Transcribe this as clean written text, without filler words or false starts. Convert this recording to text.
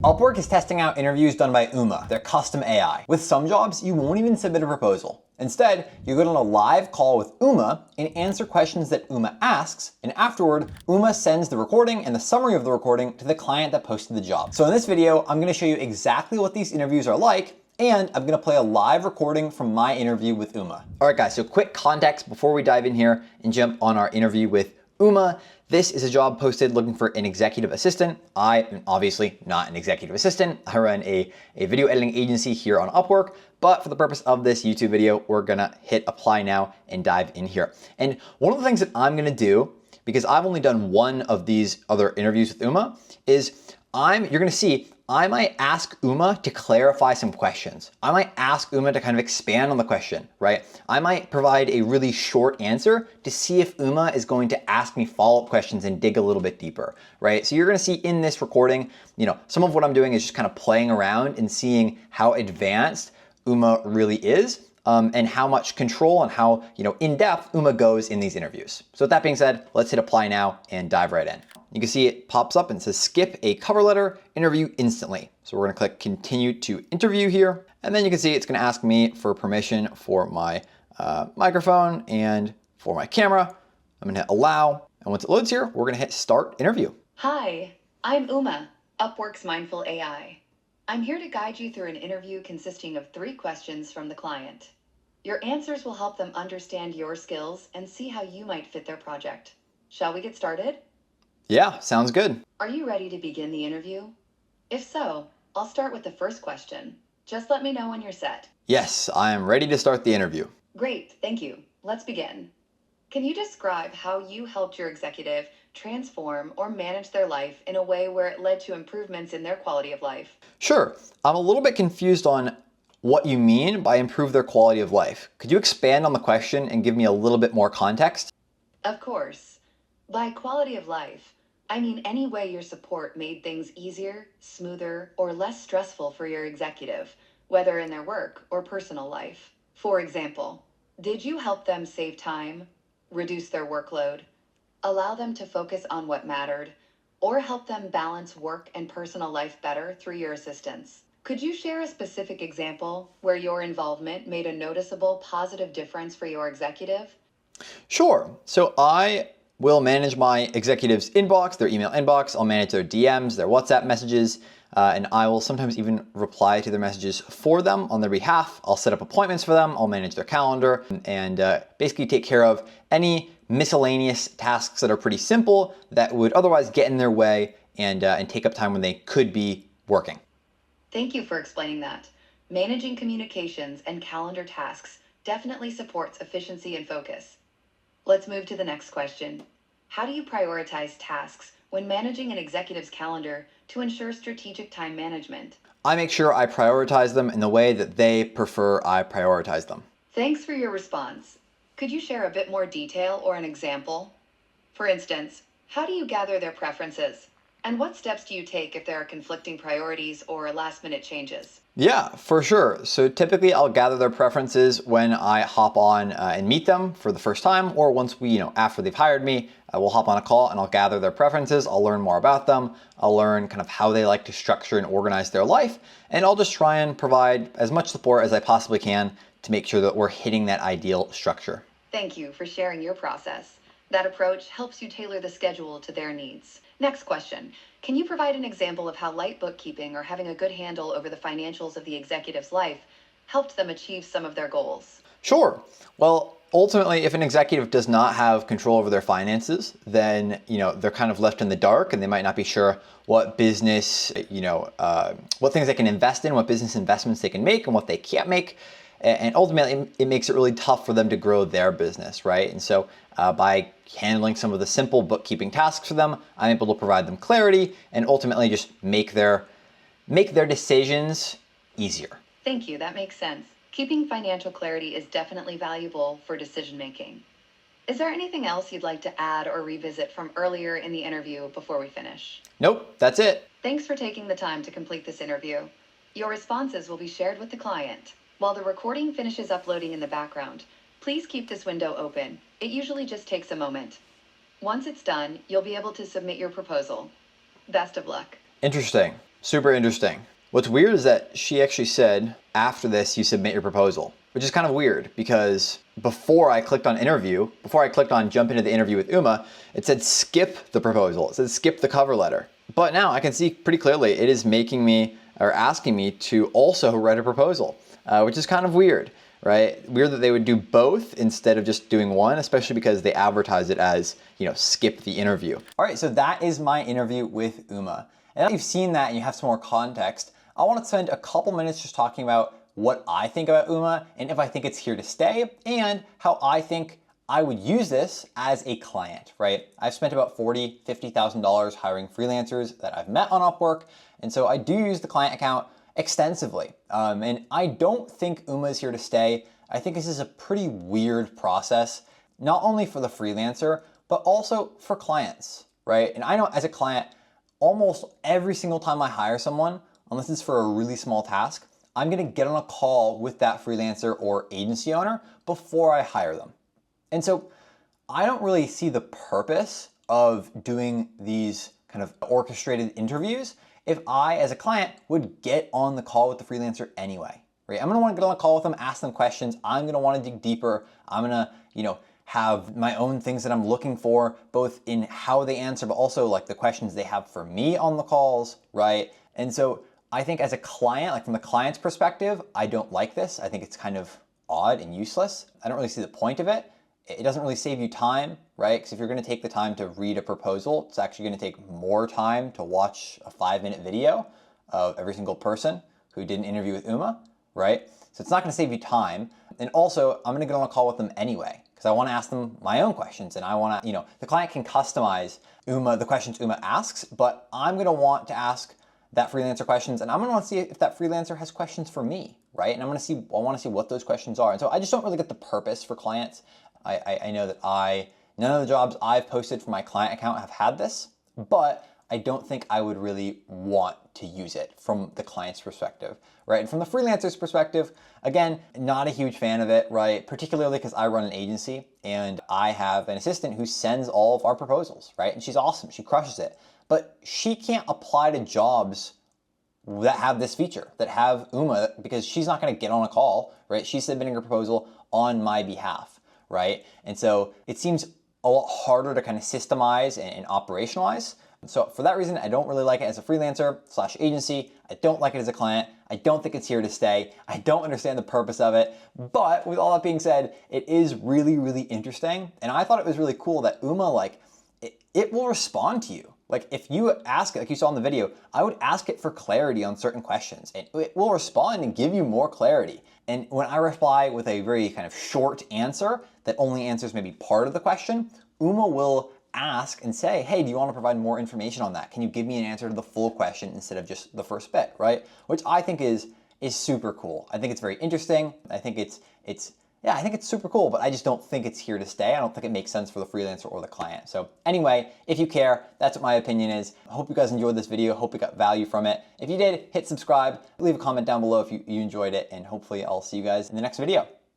Upwork is testing out interviews done by Uma, their custom AI. With some jobs, you won't even submit a proposal. Instead, you go on a live call with Uma and answer questions that Uma asks, and afterward, Uma sends the recording and the summary of the recording to the client that posted the job. So in this video, I'm gonna show you exactly what these interviews are like, and I'm gonna play a live recording from my interview with Uma. All right, guys, so quick context before we dive in here and jump on our interview with Uma. This is a job posted looking for an executive assistant. I am obviously not an executive assistant. I run a video editing agency here on Upwork, but for the purpose of this YouTube video, we're gonna hit apply now and dive in here. And one of the things that I'm gonna do, because I've only done one of these other interviews with Uma, is you're gonna see, I might ask Uma to clarify some questions. I might ask Uma to kind of expand on the question, right? I might provide a really short answer to see if Uma is going to ask me follow-up questions and dig a little bit deeper, right? So you're gonna see in this recording, some of what I'm doing is just kind of playing around and seeing how advanced Uma really is, and how much control and how in-depth Uma goes in these interviews. So with that being said, let's hit apply now and dive right in. You can see it pops up and says skip a cover letter interview instantly. So we're gonna click continue to interview here. And then you can see it's gonna ask me for permission for my microphone and for my camera. I'm gonna hit allow. And once it loads here, we're gonna hit start interview. Hi, I'm Uma, Upwork's Mindful AI. I'm here to guide you through an interview consisting of 3 questions from the client. Your answers will help them understand your skills and see how you might fit their project. Shall we get started? Yeah, sounds good. Are you ready to begin the interview? If so, I'll start with the first question. Just let me know when you're set. Yes, I am ready to start the interview. Great, thank you. Let's begin. Can you describe how you helped your executive transform or manage their life in a way where it led to improvements in their quality of life? Sure. I'm a little bit confused on what you mean by improve their quality of life. Could you expand on the question and give me a little bit more context? Of course. By quality of life, I mean any way your support made things easier, smoother, or less stressful for your executive, whether in their work or personal life. For example, did you help them save time, reduce their workload, allow them to focus on what mattered, or help them balance work and personal life better through your assistance? Could you share a specific example where your involvement made a noticeable positive difference for your executive? Sure. So I will manage my executive's inbox, their email inbox. I'll manage their DMs, their WhatsApp messages, and I will sometimes even reply to their messages for them on their behalf. I'll set up appointments for them. I'll manage their calendar and basically take care of any miscellaneous tasks that are pretty simple that would otherwise get in their way and take up time when they could be working. Thank you for explaining that. Managing communications and calendar tasks definitely supports efficiency and focus. Let's move to the next question. How do you prioritize tasks when managing an executive's calendar to ensure strategic time management? I make sure I prioritize them in the way that they prefer I prioritize them. Thanks for your response. Could you share a bit more detail or an example? For instance, how do you gather their preferences? And what steps do you take if there are conflicting priorities or last-minute changes? Yeah, for sure. So typically I'll gather their preferences when I hop on and meet them for the first time, or once after they've hired me, we'll hop on a call and I'll gather their preferences. I'll learn more about them. I'll learn kind of how they like to structure and organize their life. And I'll just try and provide as much support as I possibly can to make sure that we're hitting that ideal structure. Thank you for sharing your process. That approach helps you tailor the schedule to their needs. Next question. Can you provide an example of how light bookkeeping or having a good handle over the financials of the executive's life helped them achieve some of their goals? What Well, ultimately, if an executive does not have control over their finances, then they're kind of left in the dark, and they might not be sure what business, what things they can invest in, what business investments they can make, and what they can't make. And ultimately, it makes it really tough for them to grow their business, right? And so by handling some of the simple bookkeeping tasks for them, I'm able to provide them clarity and ultimately just make their decisions easier. Thank you, that makes sense. Keeping financial clarity is definitely valuable for decision making. Is there anything else you'd like to add or revisit from earlier in the interview before we finish? Nope, that's it. Thanks for taking the time to complete this interview. Your responses will be shared with the client. While the recording finishes uploading in the background, please keep this window open. It usually just takes a moment. Once it's done, you'll be able to submit your proposal. Best of luck. Interesting. Super interesting. What's weird is that she actually said, after this, you submit your proposal, which is kind of weird because before I clicked on interview, before I clicked on jump into the interview with Uma, it said skip the proposal. It said skip the cover letter. But now I can see pretty clearly it is making me or asking me to also write a proposal, which is kind of weird, right? Weird that they would do both instead of just doing one, especially because they advertise it as, skip the interview. All right, so that is my interview with Uma. And now you've seen that and you have some more context, I want to spend a couple minutes just talking about what I think about Uma and if I think it's here to stay and how I think I would use this as a client, right? I've spent about $40,000, $50,000 hiring freelancers that I've met on Upwork. And so I do use the client account extensively. And I don't think Uma is here to stay. I think this is a pretty weird process, not only for the freelancer, but also for clients, right? And I know as a client, almost every single time I hire someone, unless it's for a really small task, I'm gonna get on a call with that freelancer or agency owner before I hire them. And so I don't really see the purpose of doing these kind of orchestrated interviews if I, as a client, would get on the call with the freelancer anyway, right? I'm gonna wanna get on a call with them, ask them questions. I'm gonna wanna dig deeper. I'm gonna, have my own things that I'm looking for, both in how they answer, but also like the questions they have for me on the calls, right? And so I think as a client, like from the client's perspective, I don't like this. I think it's kind of odd and useless. I don't really see the point of it. It doesn't really save you time, right? Because if you're gonna take the time to read a proposal, it's actually gonna take more time to watch a 5-minute video of every single person who did an interview with Uma, right? So it's not gonna save you time. And also, I'm gonna get on a call with them anyway, because I wanna ask them my own questions and I wanna, the client can customize the questions Uma asks, but I'm gonna want to ask that freelancer questions, and I'm gonna want to see if that freelancer has questions for me, right? And I want to see what those questions are. And so I just don't really get the purpose for clients. I know that none of the jobs I've posted for my client account have had this, but I don't think I would really want to use it from the client's perspective, right? And from the freelancer's perspective, again, not a huge fan of it, right? Particularly because I run an agency and I have an assistant who sends all of our proposals, right? And she's awesome, she crushes it. But she can't apply to jobs that have this feature, that have Uma, because she's not gonna get on a call, right? She's submitting her proposal on my behalf, right? And so it seems a lot harder to kind of systemize and operationalize. So for that reason, I don't really like it as a freelancer / agency. I don't like it as a client. I don't think it's here to stay. I don't understand the purpose of it. But with all that being said, it is really, really interesting. And I thought it was really cool that Uma, it will respond to you. Like if you ask it, like you saw in the video, I would ask it for clarity on certain questions and it will respond and give you more clarity. And when I reply with a very kind of short answer that only answers maybe part of the question, Uma will ask and say, hey, do you want to provide more information on that? Can you give me an answer to the full question instead of just the first bit, right? Which I think is super cool. I think it's very interesting. I think I think it's super cool, but I just don't think it's here to stay. I don't think it makes sense for the freelancer or the client. So anyway, if you care, that's what my opinion is. I hope you guys enjoyed this video. Hope you got value from it. If you did, hit subscribe, leave a comment down below if you enjoyed it, and hopefully I'll see you guys in the next video.